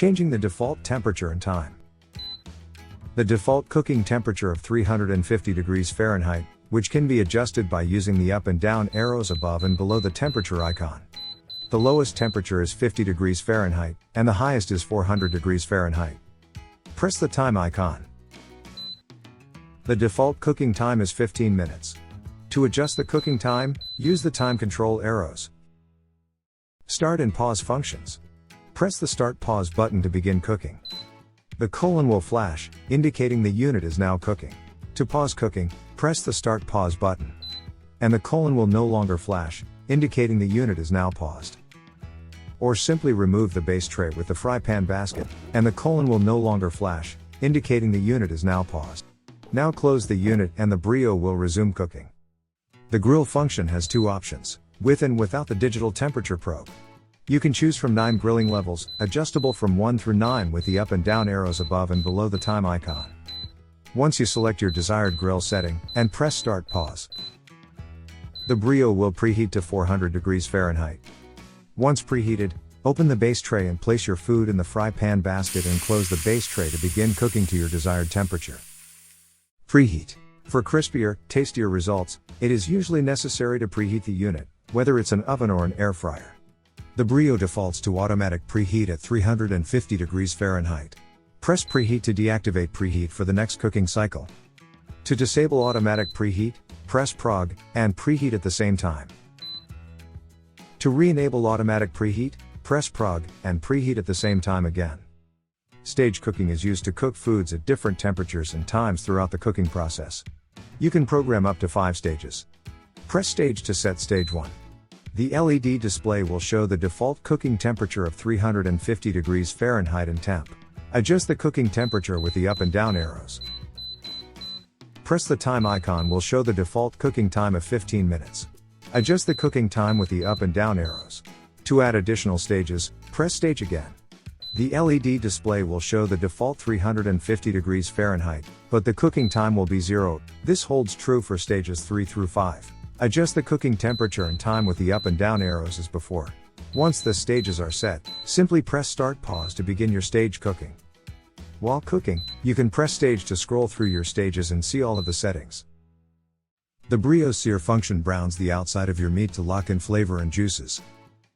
Changing the default temperature and time. The default cooking temperature of 350 degrees Fahrenheit, which can be adjusted by using the up and down arrows above and below the temperature icon. The lowest temperature is 50 degrees Fahrenheit, and the highest is 400 degrees Fahrenheit. Press the time icon. The default cooking time is 15 minutes. To adjust the cooking time, use the time control arrows. Start and pause functions. Press the Start Pause button to begin cooking. The colon will flash, indicating the unit is now cooking. To pause cooking, press the Start Pause button. And the colon will no longer flash, indicating the unit is now paused. Or simply remove the base tray with the fry pan basket, and the colon will no longer flash, indicating the unit is now paused. Now close the unit and the Brio will resume cooking. The grill function has two options, with and without the digital temperature probe. You can choose from 9 grilling levels, adjustable from 1 through 9 with the up and down arrows above and below the time icon. Once you select your desired grill setting, and press Start Pause, the Brio will preheat to 400 degrees Fahrenheit. Once preheated, open the base tray and place your food in the fry pan basket and close the base tray to begin cooking to your desired temperature. Preheat. For crispier, tastier results, it is usually necessary to preheat the unit, whether it's an oven or an air fryer. The Brio defaults to automatic preheat at 350 degrees Fahrenheit. Press preheat to deactivate preheat for the next cooking cycle. To disable automatic preheat, press prog, and preheat at the same time. To re-enable automatic preheat, press prog, and preheat at the same time again. Stage cooking is used to cook foods at different temperatures and times throughout the cooking process. You can program up to 5 stages. Press stage to set stage 1. The LED display will show the default cooking temperature of 350 degrees Fahrenheit and temp. Adjust the cooking temperature with the up and down arrows. Press the time icon will show the default cooking time of 15 minutes. Adjust the cooking time with the up and down arrows. To add additional stages, press stage again. The LED display will show the default 350 degrees Fahrenheit, but the cooking time will be 0. This holds true for stages 3 through 5. Adjust the cooking temperature and time with the up and down arrows as before. Once the stages are set, simply press Start Pause to begin your stage cooking. While cooking, you can press stage to scroll through your stages and see all of the settings. The Brio sear function browns the outside of your meat to lock in flavor and juices.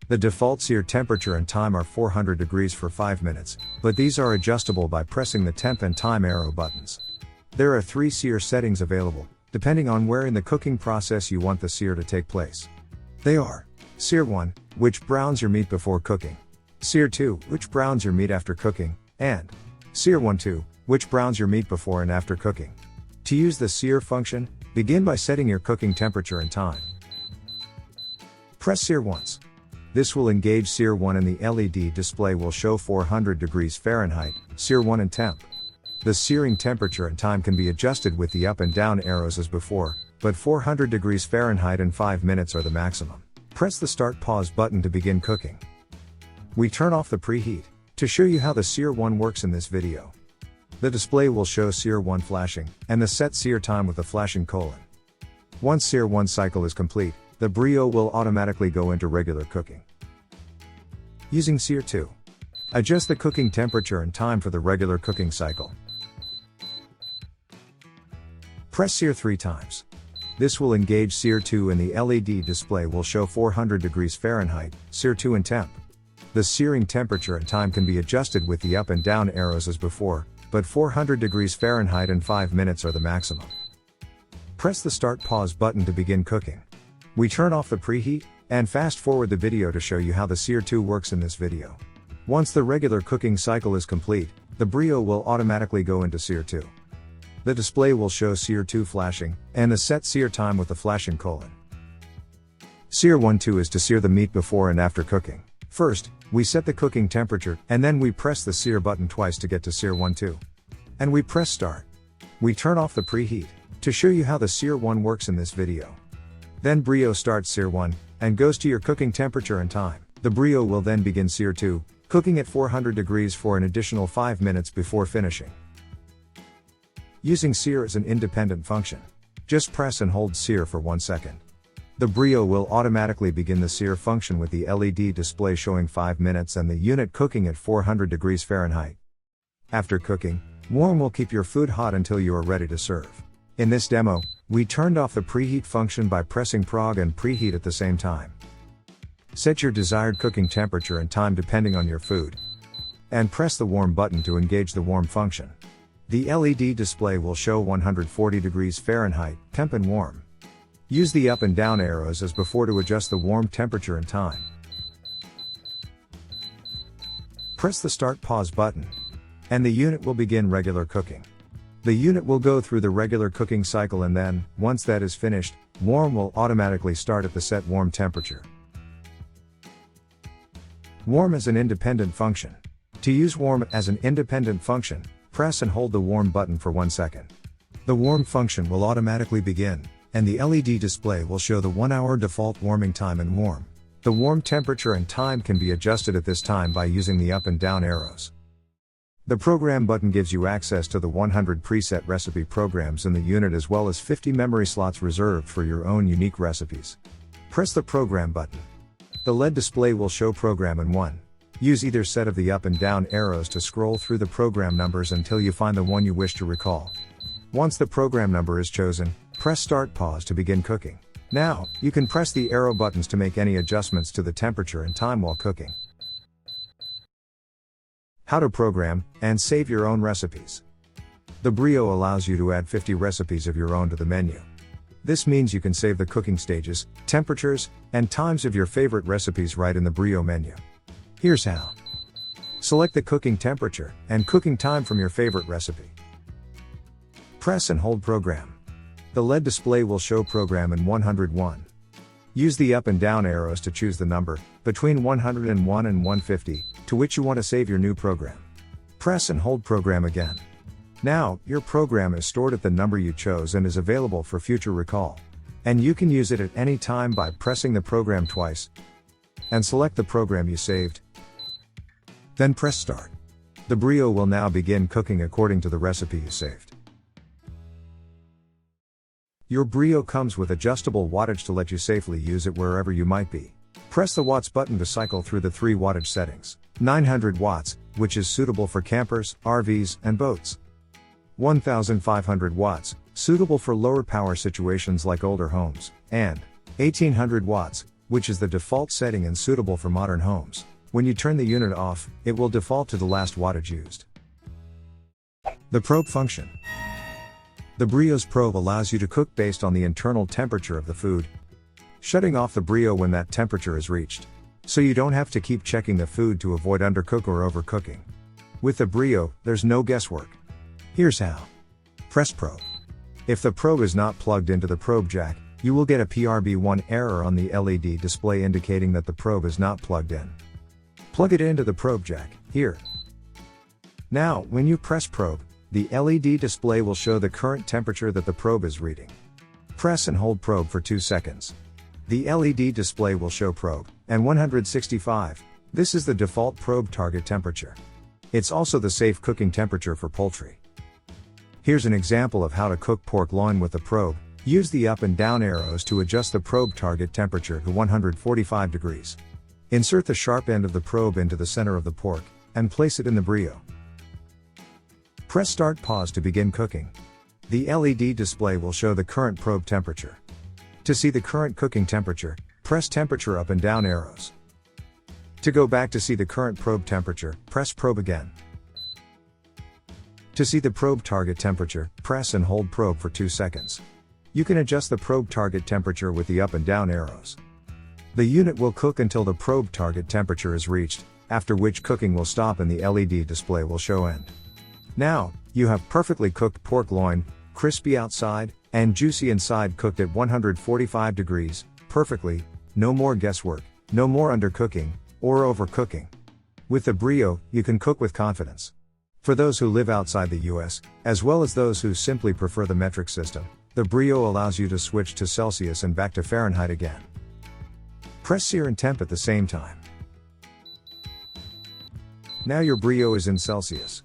The default sear temperature and time are 400 degrees for 5 minutes, but these are adjustable by pressing the temp and time arrow buttons. There are 3 sear settings available, depending on where in the cooking process you want the sear to take place. They are: Sear 1, which browns your meat before cooking; Sear 2, which browns your meat after cooking; and Sear 1-2, which browns your meat before and after cooking. To use the sear function, begin by setting your cooking temperature and time. Press sear once. This will engage sear 1 and the LED display will show 400 degrees Fahrenheit, sear 1 and temp. The searing temperature and time can be adjusted with the up and down arrows as before, but 400 degrees Fahrenheit and 5 minutes are the maximum. Press the Start Pause button to begin cooking. We turn off the preheat to show you how the sear 1 works in this video. The display will show sear 1 flashing, and the set sear time with the flashing colon. Once sear 1 cycle is complete, the Brio will automatically go into regular cooking. Using sear 2. Adjust the cooking temperature and time for the regular cooking cycle. Press sear 3 times. This will engage sear 2 and the LED display will show 400 degrees Fahrenheit, sear 2 and temp. The searing temperature and time can be adjusted with the up and down arrows as before, but 400 degrees Fahrenheit and 5 minutes are the maximum. Press the Start Pause button to begin cooking. We turn off the preheat, and fast forward the video to show you how the sear 2 works in this video. Once the regular cooking cycle is complete, the Brio will automatically go into sear 2. The display will show sear 2 flashing, and the set sear time with the flashing colon. Sear 1-2 is to sear the meat before and after cooking. First, we set the cooking temperature, and then we press the sear button twice to get to sear 1-2. And we press start. We turn off the preheat to show you how the sear 1 works in this video. Then Brio starts sear 1, and goes to your cooking temperature and time. The Brio will then begin sear 2, cooking at 400 degrees for an additional 5 minutes before finishing. Using sear as an independent function. Just press and hold sear for 1 second. The Brio will automatically begin the sear function with the LED display showing 5 minutes and the unit cooking at 400 degrees Fahrenheit. After cooking, warm will keep your food hot until you are ready to serve. In this demo, we turned off the preheat function by pressing prog and preheat at the same time. Set your desired cooking temperature and time depending on your food. And press the warm button to engage the warm function. The LED display will show 140 degrees Fahrenheit, temp and warm. Use the up and down arrows as before to adjust the warm temperature and time. Press the start pause button. And the unit will begin regular cooking. The unit will go through the regular cooking cycle and then, once that is finished, warm will automatically start at the set warm temperature. Warm is an independent function. To use warm as an independent function, press and hold the warm button for 1 second. The warm function will automatically begin, and the LED display will show the 1-hour default warming time and warm. The warm temperature and time can be adjusted at this time by using the up and down arrows. The program button gives you access to the 100 preset recipe programs in the unit as well as 50 memory slots reserved for your own unique recipes. Press the program button. The LED display will show program in 1. Use either set of the up and down arrows to scroll through the program numbers until you find the one you wish to recall. Once the program number is chosen, press start pause to begin cooking. Now, you can press the arrow buttons to make any adjustments to the temperature and time while cooking. How to program and save your own recipes. The Brio allows you to add 50 recipes of your own to the menu. This means you can save the cooking stages, temperatures, and times of your favorite recipes right in the Brio menu. Here's how. Select the cooking temperature and cooking time from your favorite recipe. Press and hold program. The LED display will show program in 101. Use the up and down arrows to choose the number, between 101 and 150, to which you want to save your new program. Press and hold program again. Now, your program is stored at the number you chose and is available for future recall. And you can use it at any time by pressing the program twice, and select the program you saved. Then press start. The Brio will now begin cooking according to the recipe you saved. Your Brio comes with adjustable wattage to let you safely use it wherever you might be. Press the watts button to cycle through the 3 wattage settings. 900 watts, which is suitable for campers, RVs, and boats. 1500 watts, suitable for lower power situations like older homes, and 1800 watts, which is the default setting and suitable for modern homes. When you turn the unit off, it will default to the last wattage used. The probe function. The Brio's probe allows you to cook based on the internal temperature of the food, shutting off the Brio when that temperature is reached. So you don't have to keep checking the food to avoid undercook or overcooking. With the Brio, there's no guesswork. Here's how. Press probe. If the probe is not plugged into the probe jack, you will get a PRB1 error on the LED display indicating that the probe is not plugged in. Plug it into the probe jack, here. Now, when you press probe, the LED display will show the current temperature that the probe is reading. Press and hold probe for 2 seconds. The LED display will show probe, and 165. This is the default probe target temperature. It's also the safe cooking temperature for poultry. Here's an example of how to cook pork loin with the probe. Use the up and down arrows to adjust the probe target temperature to 145 degrees. Insert the sharp end of the probe into the center of the pork, and place it in the Brio. Press start pause to begin cooking. The LED display will show the current probe temperature. To see the current cooking temperature, press temperature up and down arrows. To go back to see the current probe temperature, press probe again. To see the probe target temperature, press and hold probe for 2 seconds. You can adjust the probe target temperature with the up and down arrows. The unit will cook until the probe target temperature is reached, after which cooking will stop and the LED display will show end. Now, you have perfectly cooked pork loin, crispy outside, and juicy inside, cooked at 145 degrees, perfectly, no more guesswork, no more undercooking, or overcooking. With the Brio, you can cook with confidence. For those who live outside the US, as well as those who simply prefer the metric system, the Brio allows you to switch to Celsius and back to Fahrenheit again. Press sear and temp at the same time. Now your Brio is in Celsius.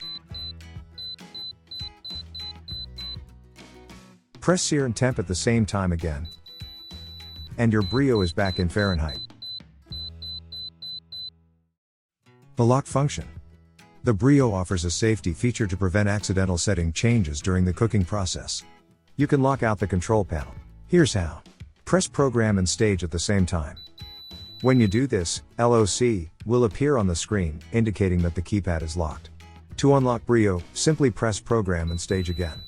Press sear and temp at the same time again. and your Brio is back in Fahrenheit. The lock function. The Brio offers a safety feature to prevent accidental setting changes during the cooking process. You can lock out the control panel. Here's how. Press program and stage at the same time. When you do this, LOC will appear on the screen, indicating that the keypad is locked. To unlock Brio, simply press program and stage again.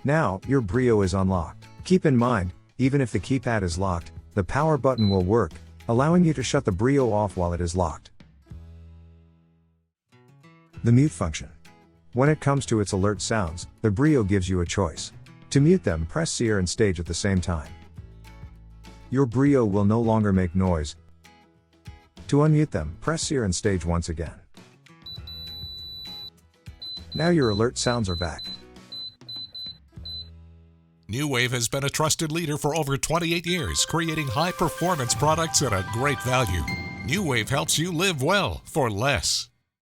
Now, your Brio is unlocked. Keep in mind, even if the keypad is locked, the power button will work, allowing you to shut the Brio off while it is locked. The mute function. When it comes to its alert sounds, the Brio gives you a choice. To mute them, press sear and stage at the same time. Your Brio will no longer make noise. To unmute them, press sear and stage once again. Now your alert sounds are back. NuWave has been a trusted leader for over 28 years, creating high-performance products at a great value. NuWave helps you live well for less.